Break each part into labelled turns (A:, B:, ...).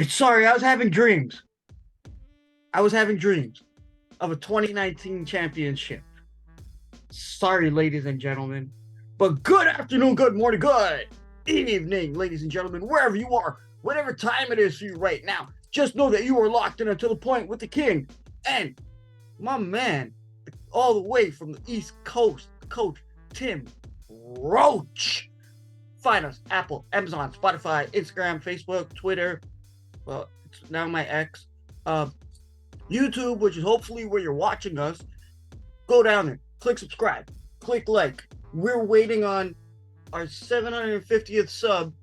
A: Sorry, I was having dreams. I was having dreams of a 2019 championship. Sorry, ladies and gentlemen. But good afternoon, good morning, good evening, ladies and gentlemen, wherever you are, whatever time it is for you right now. Just know that you are locked in until the point with the king and my man, all the way from the East Coast, Coach Tim Roach. Find us Apple, Amazon, Spotify, Instagram, Facebook, Twitter. Well, it's now my ex. Uh, YouTube, which is hopefully where you're watching us. Go down there, click subscribe, click like. We're waiting on our 750th sub,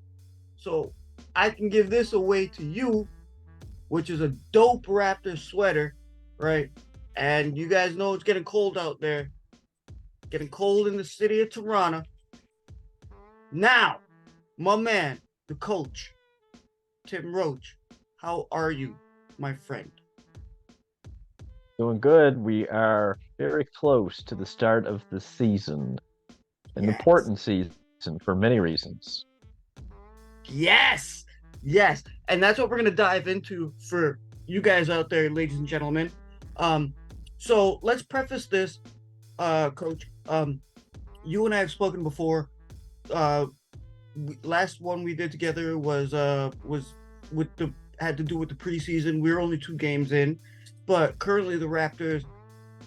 A: so I can give this away to you, which is a dope Raptor sweater, right? And you guys know it's getting cold out there, getting cold in the city of Toronto. Now, my man, the coach, Tim Roach, how are you, my friend?
B: Doing good. We are very close to the start of the season, an
A: Yes.
B: important season for many reasons.
A: Yes. Yes. And that's what we're going to dive into for you guys out there, ladies and gentlemen. Um, so let's preface this, Coach. You and I have spoken before. Uh, Last one we did together was with the had to do with the preseason. We were only 2 games in, but currently the Raptors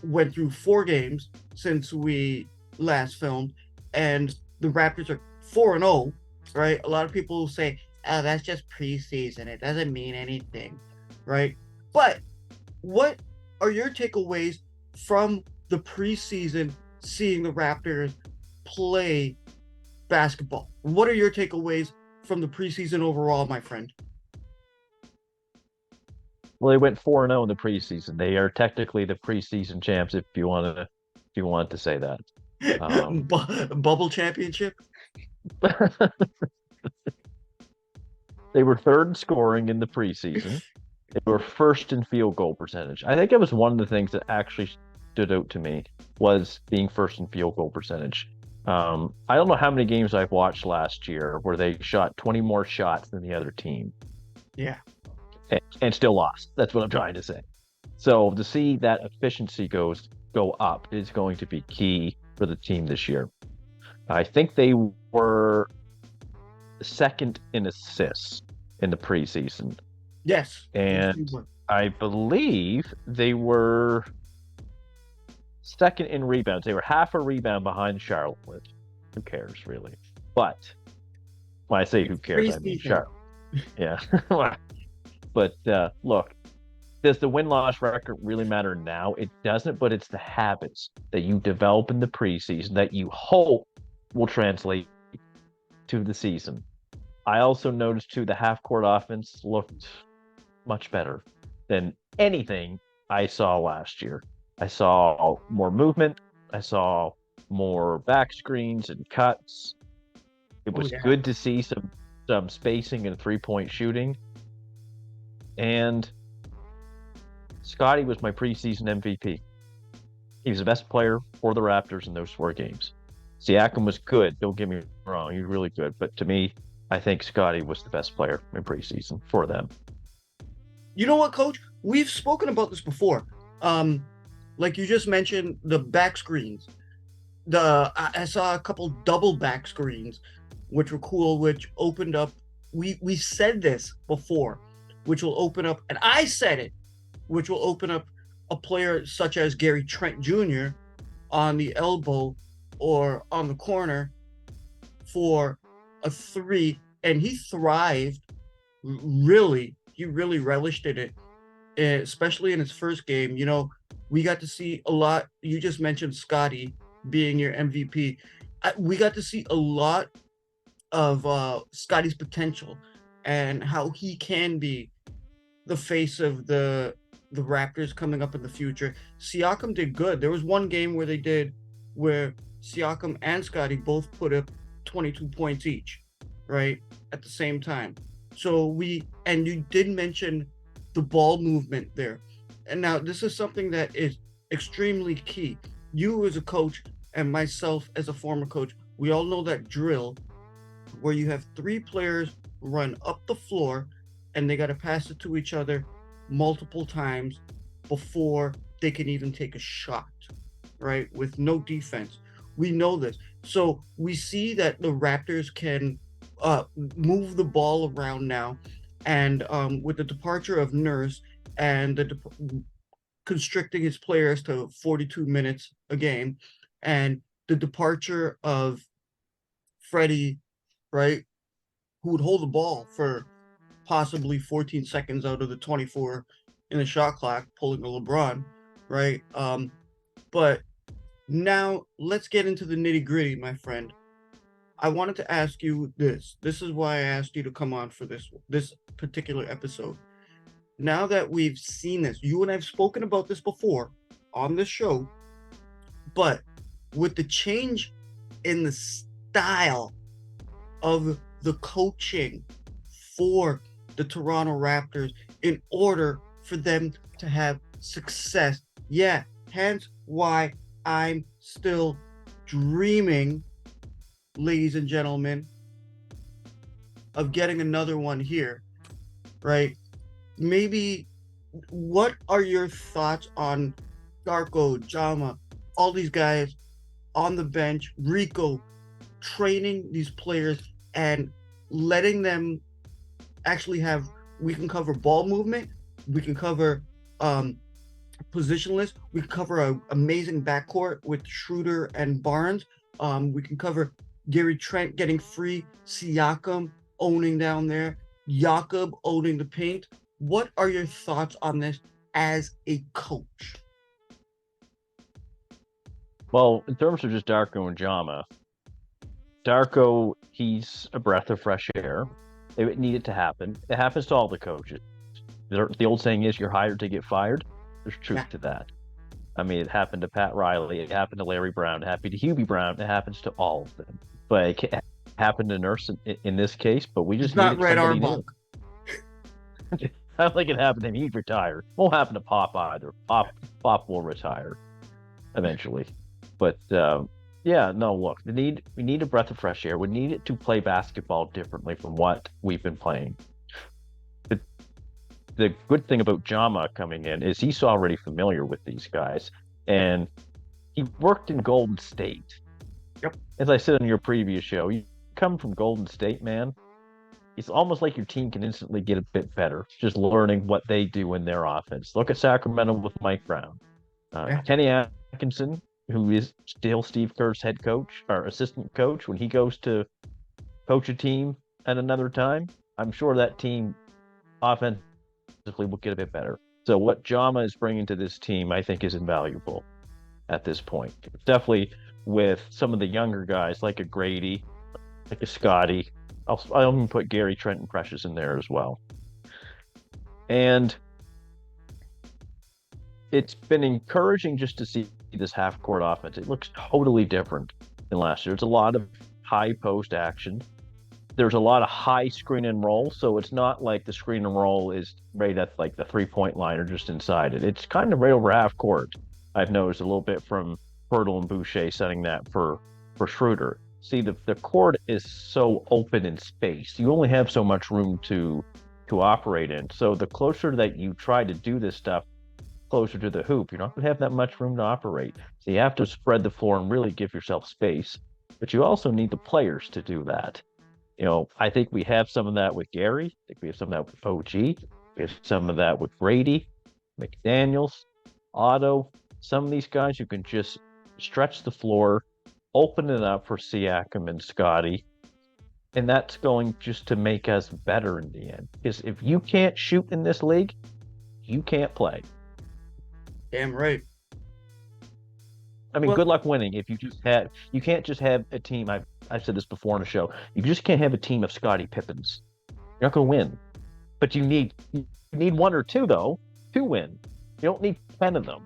A: went through 4 games since we last filmed, and the Raptors are 4-0. Right? A lot of people say, "Oh, that's just preseason. It doesn't mean anything," right? But what are your takeaways from the preseason? Seeing the Raptors play basketball. What are your takeaways from the preseason overall, my friend?
B: Well, they went 4-0 in the preseason. They are technically the preseason champs if you want to say that. Um,
A: Bubble championship?
B: they were third in scoring in the preseason. They were first in field goal percentage. I think it was one of the things that actually stood out to me was being first in field goal percentage. I don't know how many games I've watched last year where they shot 20 more shots than the other team
A: Yeah.
B: and still lost. That's what I'm trying to say. So to see that efficiency go up is going to be key for the team this year. I think they were second in assists in the preseason,
A: Yes. Yes,
B: and
A: you were.
B: I believe they were second in rebounds. They were half a rebound behind Charlotte. Who cares, really? But when I say who cares, I mean
A: Preseason.
B: Charlotte. Yeah. But look, does the win loss record really matter now? It doesn't, but it's the habits that you develop in the preseason that you hope will translate to the season. I also noticed too the half court offense looked much better than anything I saw last year. I saw more movement. I saw more back screens and cuts. It
A: Oh
B: was
A: yeah.
B: good to see some spacing and 3-point shooting. And Scotty was my preseason MVP. He was the best player for the Raptors in those 4 games. Siakam was good. Don't get me wrong; he was really good. But to me, I think Scotty was the best player in preseason for them.
A: You know what, Coach? We've spoken about this before. Um, like you just mentioned, the back screens. I saw a couple double back screens, which were cool, which opened up. We said this before, which will open up, and I said it, which will open up a player such as Gary Trent Jr. on the elbow or on the corner for a three, and he thrived. Really, he really relished in it, especially in his first game. You know, we got to see a lot. You just mentioned Scotty being your MVP. We got to see a lot of Scotty's potential and how he can be the face of the Raptors coming up in the future. Siakam did good. There was one game where they did where Siakam and Scotty both put up 22 points each, right? At the same time. So and you did mention the ball movement there. And now this is something that is extremely key. You as a coach and myself as a former coach, we all know that drill where you have 3 players run up the floor and they got to pass it to each other multiple times before they can even take a shot, right? With no defense. We know this. So we see that the Raptors can move the ball around now. And with the departure of Nurse and constricting his players to 42 minutes a game, and the departure of Freddie, right, who would hold the ball for possibly 14 seconds out of the 24 in the shot clock, pulling a LeBron, right? But now let's get into the nitty gritty, my friend. I wanted to ask you this. This is why I asked you to come on for this particular episode. Now that we've seen this, you and I've spoken about this before on this show, but with the change in the style of the coaching for the Toronto Raptors in order for them to have success. Yeah, hence why I'm still dreaming, ladies and gentlemen, of getting another one here, right? Maybe, what are your thoughts on Darko, Jama, all these guys on the bench, Rico, training these players and letting them actually have, we can cover ball movement, we can cover positionless, we can cover an amazing backcourt with Schroeder and Barnes, we can cover Gary Trent getting free, Siakam owning down there, Jakob owning the paint. What are your thoughts on this as a coach?
B: Well, in terms of just Darko and Jama, Darko, he's a breath of fresh air. It needed to happen. It happens to all the coaches. The old saying is, you're hired to get fired. There's truth to that. I mean, it happened to Pat Riley. It happened to Larry Brown. It happened to Hubie Brown. It happens to all of them. But it happened to Nurse in this case, but we just
A: not Red Auerbach.
B: I don't think it happened to him. He'd retire. Won't happen to Pop either. Pop will retire eventually. But yeah, no, look, we need a breath of fresh air. We need it to play basketball differently from what we've been playing. The good thing about Jama coming in is he's already familiar with these guys, and he worked in Golden State.
A: Yep.
B: As I said in your previous show, you come from Golden State, man. It's almost like your team can instantly get a bit better just learning what they do in their offense. Look at Sacramento with Mike Brown. Kenny Atkinson, who is still Steve Kerr's head coach or assistant coach, when he goes to coach a team at another time, I'm sure that team offensively will get a bit better. So what Jama is bringing to this team, I think, is invaluable at this point. Definitely with some of the younger guys like a Grady, like a Scotty. I'll even put Gary Trent and Precious in there as well. And it's been encouraging just to see this half-court offense. It looks totally different than last year. It's a lot of high post action. There's a lot of high screen and roll, so it's not like the screen and roll is right at like the three-point line or just inside it. It's kind of right over half court. I've noticed a little bit from Pirtle and Boucher setting that for Schroeder. See, the court is so open in space. You only have so much room to operate in. So the closer that you try to do this stuff, closer to the hoop, you're not going to have that much room to operate. So you have to spread the floor and really give yourself space. But you also need the players to do that. You know, I think we have some of that with Gary. I think we have some of that with OG. We have some of that with Brady, McDaniels, Otto. Some of these guys who can just stretch the floor, open it up for Siakam and Scotty. And that's going just to make us better in the end. Because if you can't shoot in this league, you can't play.
A: Damn right.
B: I mean, good luck winning if you can't just have a team. I've said this before on the show. You just can't have a team of Scottie Pippins. You're not going to win. But you need one or two, though, to win. You don't need 10 of them.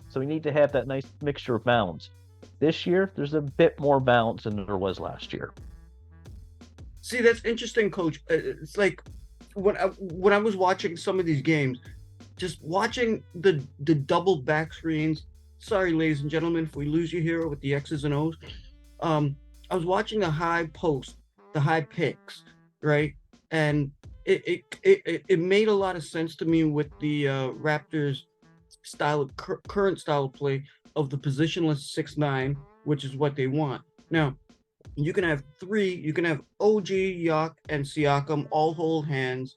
B: So you need to have that nice mixture of balance. This year, there's a bit more balance than there was last year.
A: See, that's interesting, Coach. It's like when I was watching some of these games, just watching the double back screens. Sorry, ladies and gentlemen, if we lose you here with the X's and O's. I was watching the high post, the high picks, right? And it made a lot of sense to me with the Raptors current style of play of the positionless 6'9", which is what they want. Now, you can have three. You can have OG, Yak, and Siakam all hold hands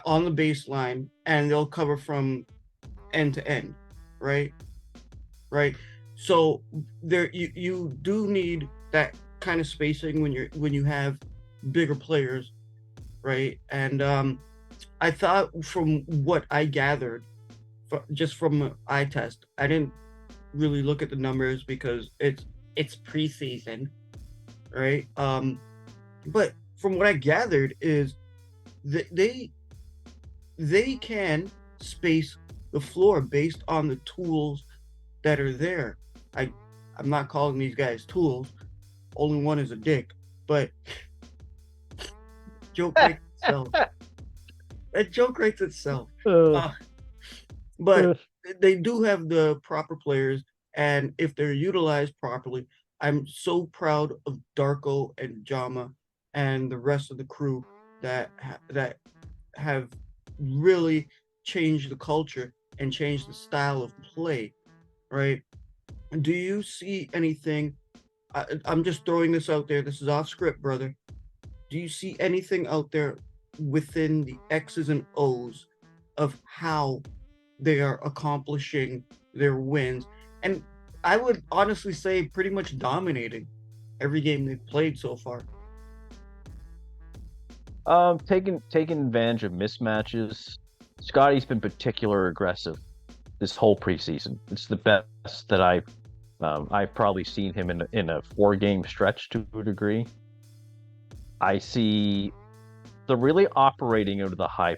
A: on the baseline, and they'll cover from end to end, right? Right. So you do need that kind of spacing when you have bigger players, right? And I thought from what I gathered, just from eye test, I didn't really look at the numbers because it's preseason, right? But from what I gathered is that they can space the floor based on the tools that are there. I'm not calling these guys tools. Only one is a dick, but joke writes itself. That joke writes itself.
B: Uh,
A: But
B: uh,
A: they do have the proper players, and if they're utilized properly, I'm so proud of Darko and Jama and the rest of the crew that have really changed the culture and changed the style of play, right? Do you see anything? I'm just throwing this out there. This is off script, brother. Do you see anything out there within the X's and O's of how they are accomplishing their wins? And I would honestly say pretty much dominating every game they've played so far.
B: taking advantage of mismatches. Scotty's been particular aggressive this whole preseason. It's the best that I've probably seen him in a 4-game stretch to a degree. I see the really operating out of the high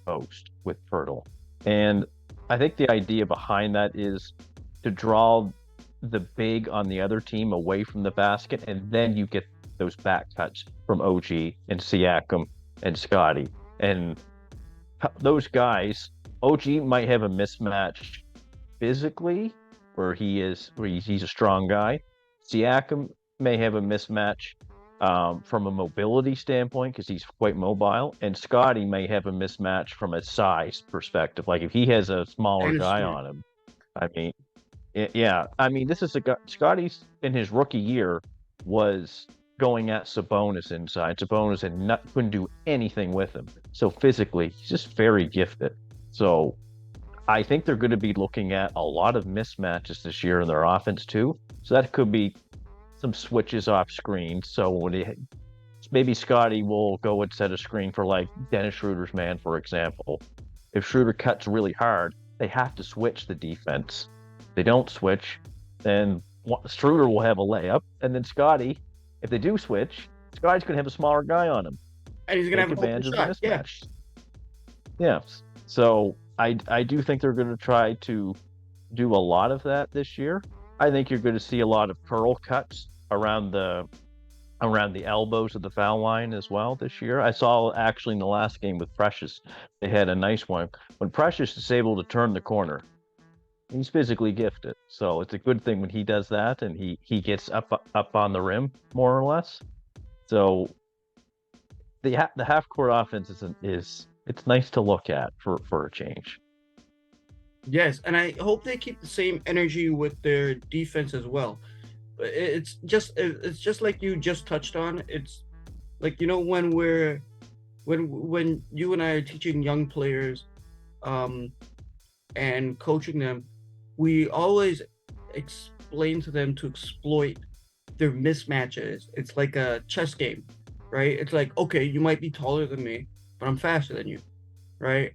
B: post with Pirtle, and I think the idea behind that is to draw the big on the other team away from the basket, and then you get those back cuts from OG and Siakam and Scotty. And those guys, OG might have a mismatch physically where he's a strong guy. Siakam may have a mismatch from a mobility standpoint because he's quite mobile, and Scotty may have a mismatch from a size perspective. Like if he has a smaller guy on him, I mean, yeah, I mean, this is a guy. Scotty's in his rookie year was going at Sabonis inside. Sabonis couldn't do anything with him. So physically, he's just very gifted. So I think they're going to be looking at a lot of mismatches this year in their offense too. So that could be some switches off screen. So maybe Scotty will go and set a screen for like Dennis Schroeder's man, for example. If Schroeder cuts really hard, they have to switch the defense. They don't switch, then Schroeder will have a layup, and then Scotty, if they do switch, Scotty's going to have a smaller guy on him.
A: And he's going to have
B: advantage of the mismatch.
A: Yeah.
B: So I do think they're going to try to do a lot of that this year. I think you're going to see a lot of curl cuts around the elbows of the foul line as well this year. I saw actually in the last game with Precious, they had a nice one. When Precious is able to turn the corner, he's physically gifted. So it's a good thing when he does that and he gets up on the rim more or less. So the half court offense is it's nice to look at for a change.
A: Yes, and I hope they keep the same energy with their defense as well. It's just like you just touched on. It's like, you know, when you and I are teaching young players and coaching them, we always explain to them to exploit their mismatches. It's like a chess game, right? It's like, okay, you might be taller than me, but I'm faster than you, right?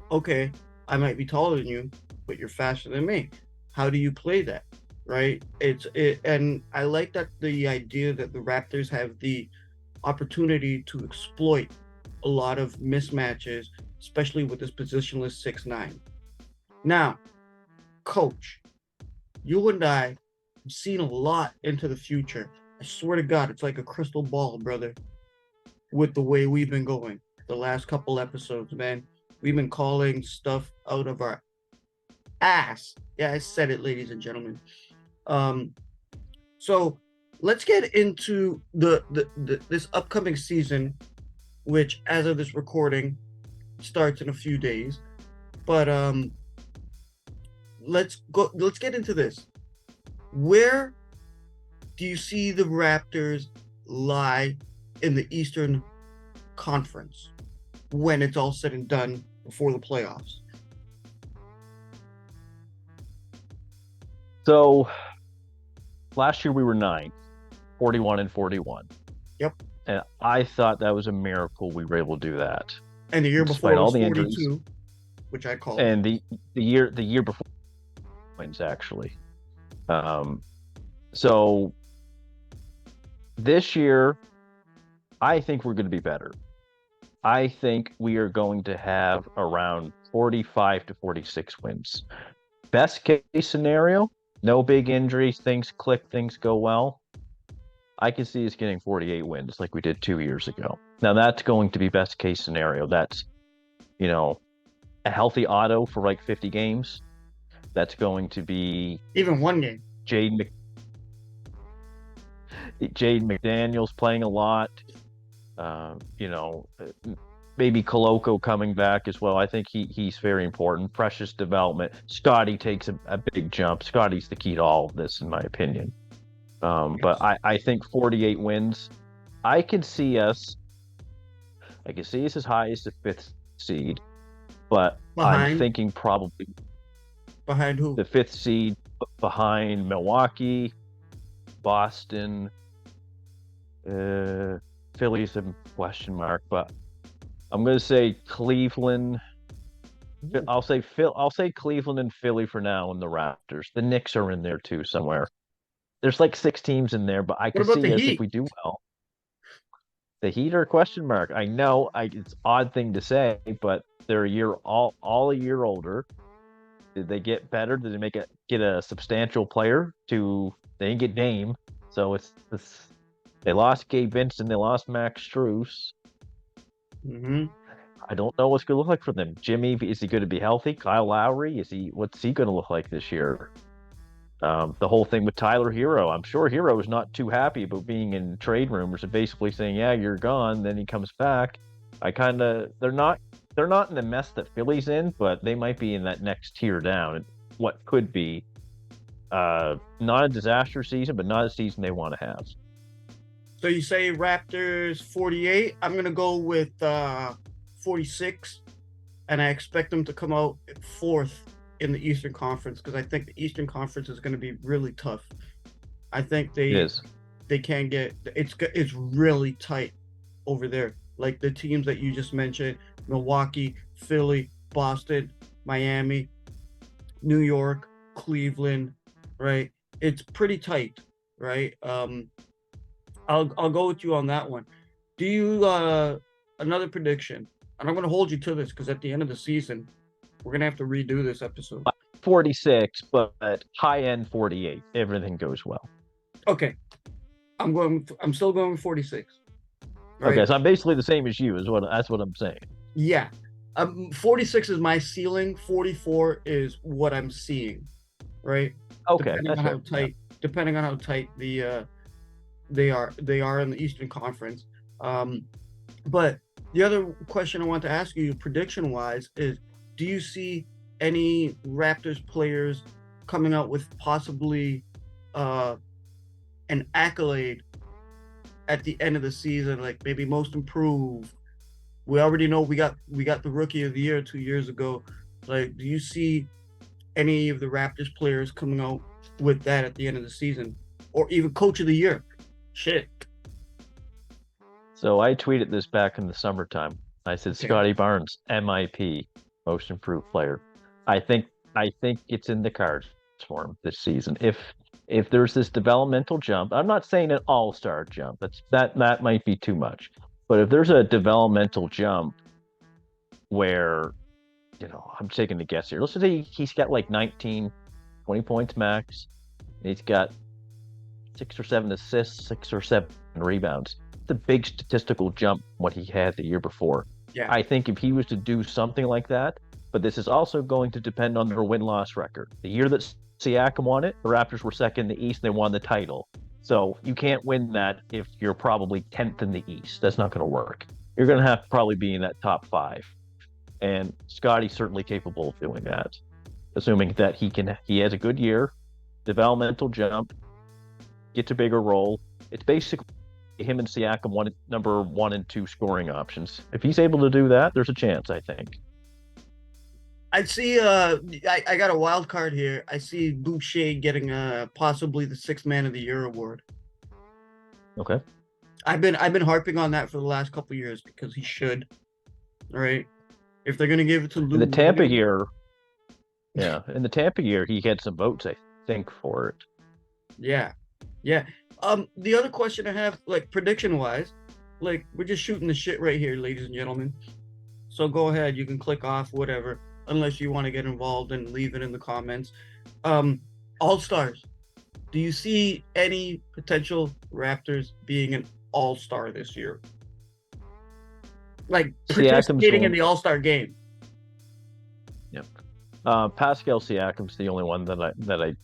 A: Okay, I might be taller than you, but you're faster than me. How do you play that, right? And I like that the idea that the Raptors have the opportunity to exploit a lot of mismatches, especially with this positionless 6'9". Now, Coach, you and I have seen a lot into the future. I swear to God, it's like a crystal ball, brother, with the way we've been going the last couple episodes, man. We've been calling stuff out of our ass. Yeah, I said it, ladies and gentlemen. So let's get into the this upcoming season. which as of this recording starts in a few days. But let's get into this. Where do you see the Raptors lie in the Eastern Conference when it's all said and done before the playoffs?
B: So last year we were 9th, 41-41.
A: Yep.
B: And I thought that was a miracle we were able to do that.
A: And the year
B: Despite
A: before was
B: all the
A: 42,
B: injuries,
A: which I called.
B: and the year before wins actually. So this year, I think we're going to be better. I think we are going to have around 45 to 46 wins. Best case scenario, no big injuries, things click, things go well. I can see us getting 48 wins like we did 2 years ago. Now that's going to be best case scenario. That's, a healthy Otto for like 50 games. That's going to be
A: even one game.
B: Jaden McDaniels playing a lot. Maybe Koloko coming back as well. I think he's very important. Precious development. Scotty takes a big jump. Scotty's the key to all of this, in my opinion. Yes. But I think 48 wins. I can see us as high as the 5th seed, but I'm thinking probably
A: behind who?
B: The 5th seed, behind Milwaukee, Boston, Philly's a question mark, but I'm going to say Cleveland. I'll say Cleveland and Philly for now, and the Raptors. The Knicks are in there too somewhere. There's like 6 teams in there, but I can see us if we do well. The Heat are a question mark. I know it's an odd thing to say, but they're all a year older. Did they get better? Did they get a substantial player? They didn't get Dame, so it's they lost Gabe Vincent, they lost Max Strus.
A: Mm-hmm.
B: I don't know what's going to look like for them. Jimmy, is he going to be healthy? Kyle Lowry, what's he going to look like this year? The whole thing with Tyler Hero, I'm sure Hero is not too happy about being in trade rumors and basically saying, "Yeah, you're gone." Then he comes back. They're not in the mess that Philly's in, but they might be in that next tier down. What could be not a disaster season, but not a season they want to have.
A: So you say Raptors 48. I'm going to go with 46, and I expect them to come out 4th in the Eastern Conference because I think the Eastern Conference is going to be really tough. I think they can get it's really tight over there. Like the teams that you just mentioned, Milwaukee, Philly, Boston, Miami, New York, Cleveland, right? It's pretty tight, right? I'll go with you on that one. Do you another prediction? And I'm going to hold you to this because at the end of the season, we're going to have to redo this episode.
B: 46, but high end 48. Everything goes well.
A: Okay. I'm still going with 46.
B: Right? Okay, so I'm basically the same as you. That's what I'm saying.
A: Yeah. 46 is my ceiling. 44 is what I'm seeing. Right?
B: Okay.
A: Depending on how tight they are in the Eastern Conference. But the other question I want to ask you, prediction-wise, is do you see any Raptors players coming out with possibly an accolade at the end of the season, like maybe most improved? We already know we got the Rookie of the Year 2 years ago. Like, do you see any of the Raptors players coming out with that at the end of the season, or even Coach of the Year? Shit.
B: So I tweeted this back in the summertime. I said, Scotty Barnes, MIP, most improved player. I think it's in the cards for him this season. If there's this developmental jump, I'm not saying an all-star jump. That might be too much. But if there's a developmental jump where, I'm taking a guess here. Let's say he's got like 19, 20 points max. He's got 6 or 7 assists, 6 or 7 rebounds. It's a big statistical jump from what he had the year before.
A: Yeah.
B: I think if he was to do something like that, but this is also going to depend on their win-loss record. The year that Siakam won it, the Raptors were second in the East, and they won the title. So you can't win that if you're probably 10th in the East. That's not going to work. you're going to have to probably be in that top 5. And Scotty's certainly capable of doing that, assuming that he has a good year, developmental jump, gets a bigger role. It's basically him and Siakam number 1 and 2 scoring options. If he's able to do that, there's a chance, I think.
A: I see. I got a wild card here. I see Boucher getting possibly the Sixth Man of the Year award.
B: Okay.
A: I've been harping on that for the last couple of years because he should. Right. If they're gonna give it to Lou,
B: in the Tampa year, in the Tampa year, he had some votes, I think, for it.
A: Yeah. The other question I have, like prediction wise, like we're just shooting the shit right here, ladies and gentlemen. So go ahead, you can click off whatever, unless you want to get involved and leave it in the comments. All-Stars. Do you see any potential Raptors being an all-star this year? Like participating in the All-Star game.
B: Yeah. Pascal Siakam's the only one that I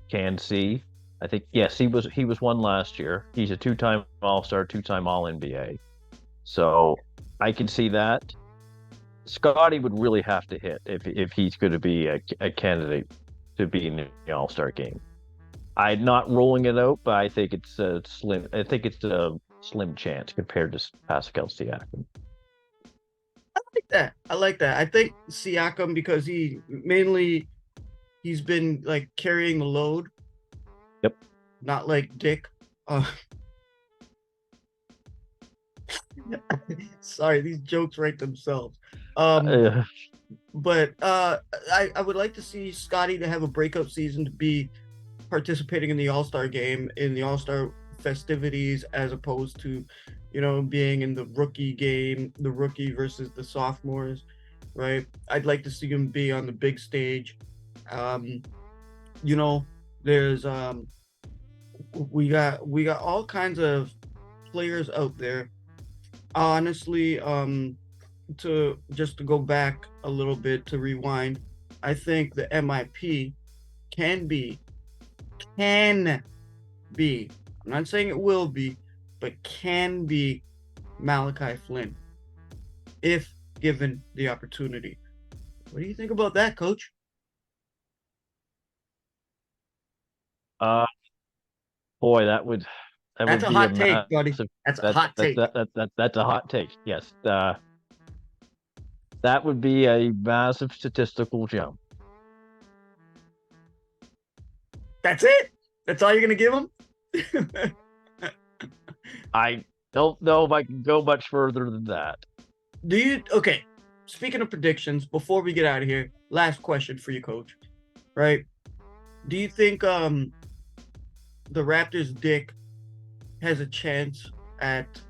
B: can see. I think yes, he was one last year. He's a 2-time All-Star, 2-time All-NBA. So I can see that. Scotty would really have to hit if he's going to be a candidate to be in the All-Star game. I'm not rolling it out, but I think it's a slim chance compared to Pascal Siakam.
A: I like that. I think Siakam, because he's been like carrying the load.
B: Yep.
A: Not like Dick. Sorry, these jokes write themselves. But I would like to see Scotty to have a breakout season, to be participating in the All-Star game, in the All-Star festivities, as opposed to, being in the rookie game, the rookie versus the sophomores, right? I'd like to see him be on the big stage. There's we got all kinds of players out there. Honestly, to go back a little bit, to rewind, I think the MIP can be, I'm not saying it will be, but can be Malachi Flynn, if given the opportunity. What do you think about that, Coach?
B: Boy,
A: that's a hot take, buddy. That's a hot take.
B: That's a hot take. Yes. That would be a massive statistical jump.
A: That's it? That's all you're going to give him?
B: I don't know if I can go much further than that.
A: Okay, speaking of predictions, before we get out of here, last question for you, Coach. Right? Do you think the Raptors' Dick has a chance at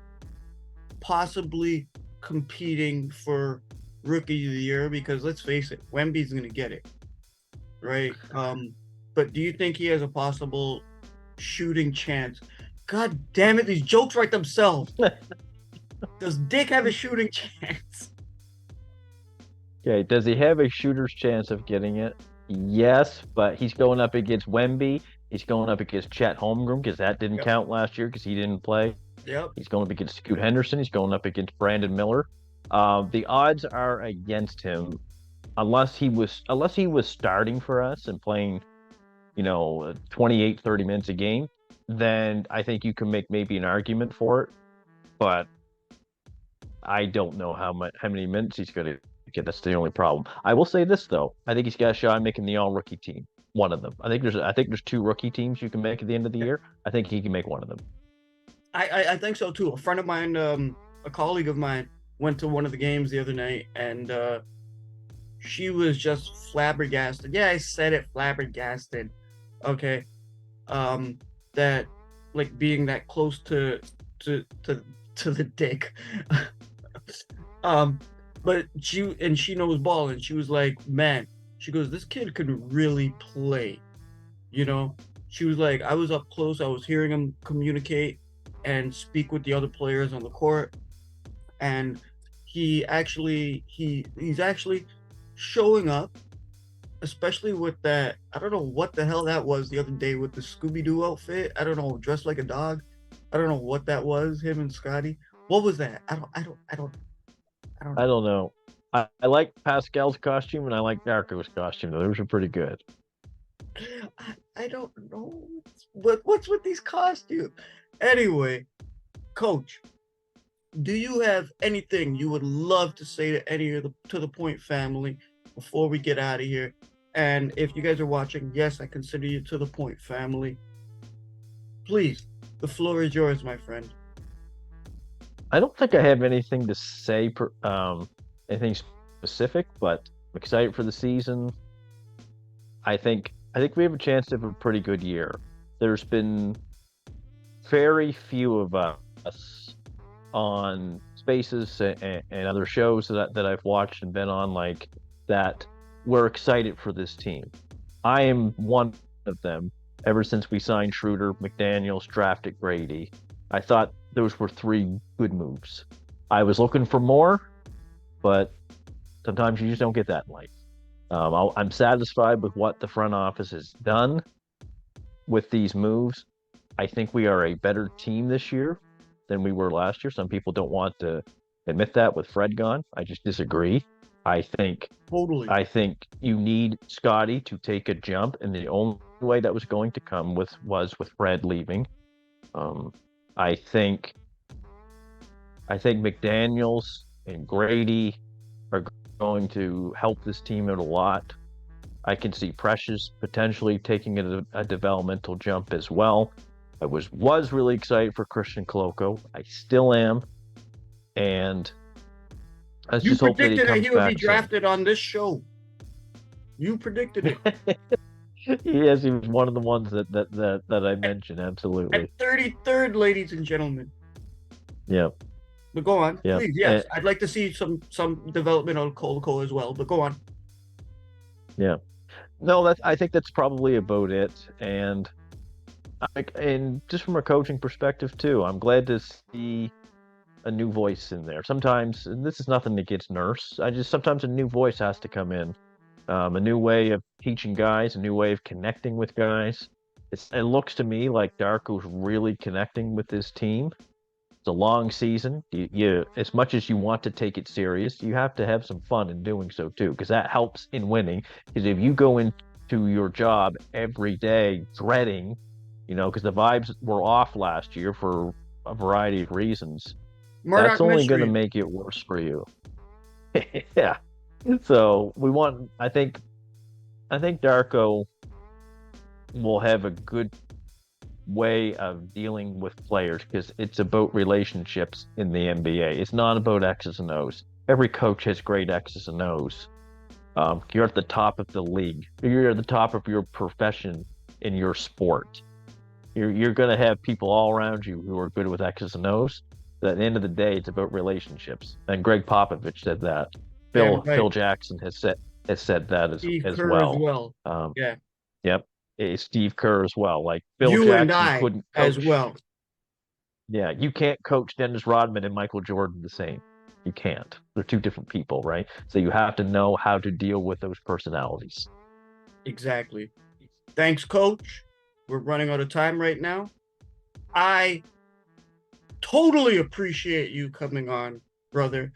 A: possibly competing for Rookie of the Year? Because let's face it, Wemby's going to get it, right? But do you think he has a possible shooting chance? God damn it, these jokes write themselves. Does Dick have a shooting chance?
B: Okay, does he have a shooter's chance of getting it? Yes, but he's going up against Wemby. He's going up against Chet Holmgren, because that didn't count last year because he didn't play.
A: Yep.
B: He's going up against Scoot Henderson. He's going up against Brandon Miller. The odds are against him, unless he was starting for us and playing, 28, 30 minutes a game. Then I think you can make maybe an argument for it. But I don't know how many minutes he's going to get. That's the only problem. I will say this though: I think he's got a shot at making the all-rookie team. One of them. I think there's 2 rookie teams you can make at the end of the year. I think he can make one of them.
A: I think so too. A friend of mine, a colleague of mine, went to one of the games the other night, and she was just flabbergasted. Yeah, I said it, flabbergasted. Okay, that, like, being that close to the Dick. But she knows ball, and she was like, man, she goes, this kid could really play, She was like, I was up close, I was hearing him communicate and speak with the other players on the court, and he's actually showing up, especially with that, I don't know what the hell that was the other day with the Scooby-Doo outfit. I don't know, dressed like a dog. I don't know what that was, him and Scotty. What was that? I don't
B: I
A: know.
B: don't know. I like Pascal's costume and I like Darko's costume. Those are pretty good.
A: I don't know what's with these costumes. Anyway, Coach, do you have anything you would love to say to any of the to the Point family before we get out of here? And if you guys are watching, yes, I consider you to the Point family. Please, the floor is yours, my friend.
B: I don't think I have anything to say, anything specific, but I'm excited for the season. I think we have a chance to have a pretty good year. There's been very few of us on Spaces and other shows that I've watched and been on like that. We're excited for this team. I am one of them. Ever since we signed Schroeder, McDaniels, drafted Grady, I thought those were three good moves. I was looking for more, but sometimes you just don't get that in life. I'm satisfied with what the front office has done with these moves. I think we are a better team this year than we were last year. Some people don't want to admit that with Fred gone. I just disagree. I think
A: Totally.
B: I think you need Scotty to take a jump, and the only way that was going to come was with Fred leaving. Um, I think I think McDaniels and Grady are going to help this team out a lot. I can see Precious potentially taking a developmental jump as well. I was really excited for Christian Koloko. I still am, and let's
A: You
B: just hope that he
A: predicted that
B: comes
A: he would be
B: back soon.
A: drafted on this show. You predicted it.
B: Yes, he was one of the ones that I mentioned.
A: At
B: Absolutely.
A: 33rd, ladies and gentlemen.
B: Yeah.
A: But go on,
B: Yeah.
A: please. Yes, I'd like to see some development on Koloko as well. But go on.
B: Yeah. No, I think that's probably about it. And just from a coaching perspective too, I'm glad to see a new voice in there. Sometimes, and this is nothing against Nurse. Sometimes a new voice has to come in, a new way of teaching guys, a new way of connecting with guys. It looks to me like Darko's really connecting with this team. It's a long season. As much as you want to take it serious, you have to have some fun in doing so too, because that helps in winning. Because if you go into your job every day dreading, because the vibes were off last year for a variety of reasons, that's
A: Murdoch
B: only going to
A: Mystery.
B: make it worse for you. Yeah. So I think Darko will have a good way of dealing with players because it's about relationships in the NBA. It's not about X's and O's. Every coach has great X's and O's. You're at the top of the league. You're at the top of your profession in your sport. You're going to have people all around you who are good with X's and O's. But at the end of the day, it's about relationships. And Greg Popovich said that.
A: Damn
B: Phil
A: right.
B: Jackson has said that as
A: Steve
B: as
A: Kerr as
B: well.
A: well.
B: Um,
A: Yeah.
B: yep. Steve Kerr as well. Like Phil
A: You and
B: Jackson
A: I
B: couldn't
A: as
B: coach.
A: well.
B: Yeah, you can't coach Dennis Rodman and Michael Jordan the same. You can't. They're two different people, right? So you have to know how to deal with those personalities.
A: Exactly. Thanks, Coach. We're running out of time right now. I totally appreciate you coming on, brother.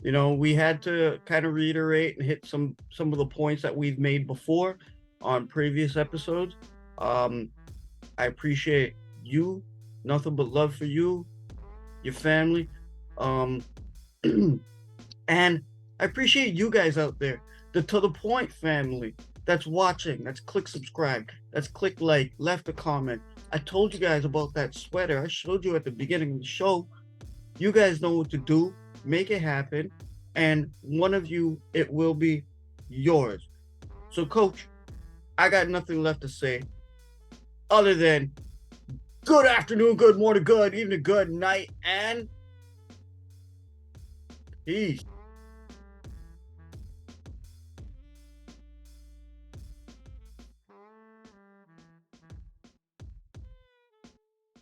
A: We had to kind of reiterate and hit some of the points that we've made before on previous episodes. I appreciate you. Nothing but love for you, your family. Um, and I appreciate you guys out there, the To The Point family that's watching, that's click subscribe, that's click like, left a comment. I told you guys about that sweater. I showed you at the beginning of the show. You guys know what to do. Make it happen. And one of you, it will be yours. So, Coach, I got nothing left to say other than good afternoon, good morning, good evening, good night, and peace.